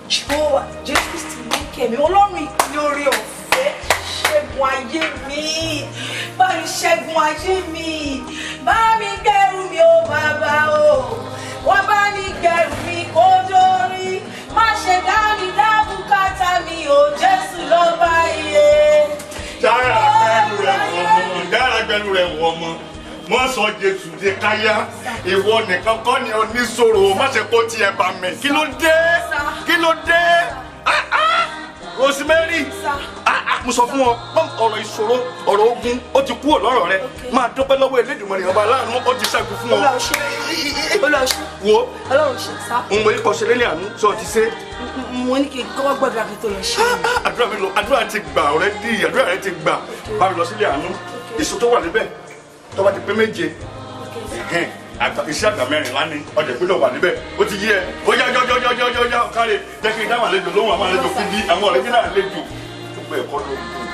Jehovah Jésù Kristi ní kẹ̀mí Ọlọ́run ìpínlẹ̀ orí ọ̀fẹ́ ṣẹ́gun ayé mi bá mi ṣẹ́gun ayé mi bá mi gbẹ́rù mi ó bàbá o wọ́n bá mi gbẹ́rù mi kó dórí má ṣe dá mi dá bùkátà mi o Jésù lọ́ba iye. dára gbẹnu rẹ wọ ọmọ mọ sọ Jésù de káyà ìwọ nìkan kọ́ ni oníṣòro má ṣe kó tiẹ̀ bá mi kí ló dé Rosemary mo sọ fún ọ ọ̀rọ̀ ìṣòro ọ̀rọ̀ ogun ó ti kúrò lọ́rọ̀ rẹ máa dúpẹ́ lọ́wọ́ Elédùmarè ọba aláàánú ó ti ṣẹ́gun fún ọ. wo òun mo ní kọ́ ṣe lélẹ̀ àánú sọ ti ṣe. mo ní kí n kọ́kọ́ gbọ́dọ̀ àbí tó lọ ṣe. àdúrà ti gbà ọ̀rẹ́ dì àdúrà rẹ ti gbà bá mi lọ sílé àánú èso tó wà níbẹ̀ tó bá ti pé méje iṣẹ́ àgbà mẹ́rin lánìí ọjà ìpínlẹ̀ wà níbẹ̀ ó ti yí ẹ ó yá yá káre jẹ́ kí n dáhùn àlejò lóhùn àwọn àlejò kú bí àwọn ọ̀rẹ́ jìnnà àlejò gbogbo ẹ̀kọ́ ló ń dùn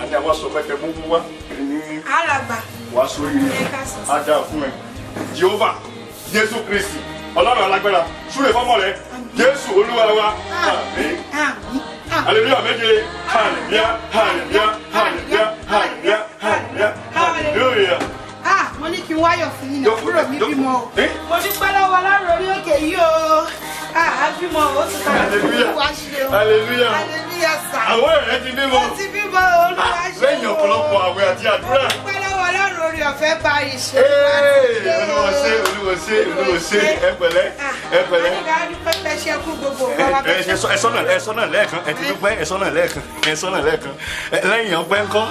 àní àwọn aṣọ pẹ́pẹ́ mú wá ní wàá sórí adá fún ẹ Jehovah Jésù Kristi Ọlọ́run alágbára súre fọ́mọ rẹ Jésù Olúwa wa àmín hallelujah méje hallelujah hallelujah hallelujah hallelujah hallelujah hallelujah. Mo ní kí n wáyọ̀ fún yín náà kúrò mi bímọ o. Mo dúpẹ́ lọ́wọ́ Ọlọ́run orí òkè yìí o. Bímọ o ti ká Olúwa ṣe o. Hallelujah. Hallelujah sà. Àwọn ẹ̀rẹ́ ti bímọ. Ó ti bímọ Olúwa ṣe o. Lẹ́yìn ọ̀pọ̀lọpọ̀ àwẹ̀ àti àdúrà. Mo dúpẹ́ lọ́wọ́ Ọlọ́run orí ọ̀fẹ́ parí ṣe. Olúwa ṣe ẹ pẹ̀lẹ́. Àníkà dúpẹ́ pẹ́ ṣe kú gbogbo ọ̀pọ̀ wa pẹ́ ṣe. Ẹ̀sọ́nà lẹ́ẹ̀kan ẹ ti dúpẹ́ ẹ̀sọ́nà lẹ́ẹ̀kan lẹ́yìn ọpẹ́ ńkọ́.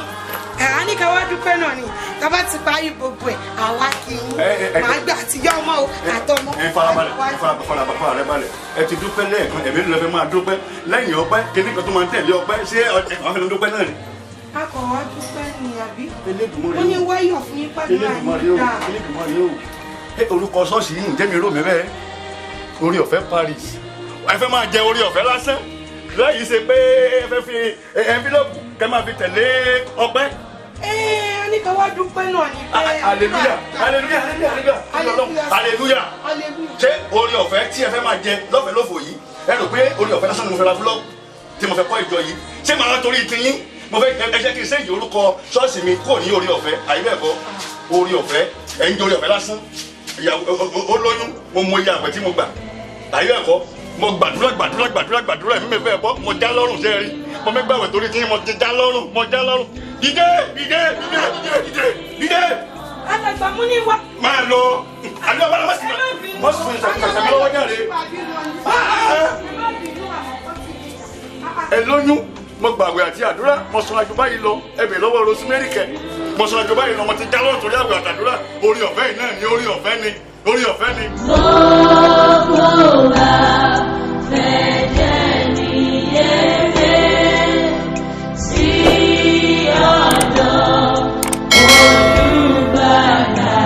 Àníkà wá dúpẹ́ náà ni tábà ti parí gbogbo ẹ̀ àwa kì í máa gbà àtijọ́ ọmọ o àtọmọ. Farabalẹ̀ ẹ ti dúpẹ́ lẹ́ẹ̀kan ẹ̀mí ló fẹ́ máa dúpẹ́ lẹ́yìn ọpẹ́ kíní kan tó máa ń tẹ̀lé ọpẹ́ ṣé àwọn fẹ́ dúpẹ́ náà ni. A kò wá dúpẹ́ ni àbí. Elédùmarè Mo ní wáyọ̀ fún yín pàdé Elédùmarè o. Orúkọ ṣọ́ọ̀ṣì yìí ń jẹ́ mi rò mí bẹ́ẹ̀ orí ọ̀fẹ́ Paris ẹ fẹ́ máa jẹ orí ọ̀fẹ́ lásán lẹ́yìn ṣe pé ẹ fẹ́ fi envelope kẹ́ máa fi tẹ̀lé ọpẹ́. Àníkà wá dúpẹ́ náà ni pé. Hallelujah ṣé orí ọ̀fẹ́ tí ẹ fẹ́ máa jẹ lọ́fẹ̀ẹ́ lófò yìí ẹ rò pé orí ọ̀fẹ́ lásán ni mo fẹ́ ra búlọ́ọ̀kù tí mo fẹ́ kọ́ ìjọ yìí ṣé màá torí ti yín mo fẹ́ ẹ jẹ́ kí n ṣèyí orúkọ ṣọ́ọ̀ṣì mi kò ní orí ọ̀fẹ́ àyíbẹ̀kọ́ orí ọ̀fẹ́ ẹ̀yin jẹ́ orí ọ̀fẹ́ lásán ó lóyún mo mọ iye àwẹ̀ tí mo gbà àyíbẹ̀kọ́ mo gbàdúrà mi fẹ́ bọ́ mo já lọ́rùn ṣe rí mo mẹ́gbà wẹ̀ torí tí mo ti já lọ́rùn dìde. Alàgbà mú ní wá. Máa lọ àdúrà bá lọ́wọ́ sí i wọ́n sùn ìṣàkóso lọ́wọ́ jáde. Ẹ lóyún mo gbàgbé àti àdúrà mo sọ àjò báyìí lọ ẹbẹ̀ lọ́wọ́ Rosemary kẹ mo sọ àjò báyìí lọ mo ti já lọ́rùn torí àwẹ̀ àtàdúrà orí ọ̀fẹ́ yìí náà ni orí ọ̀fẹ́ ni.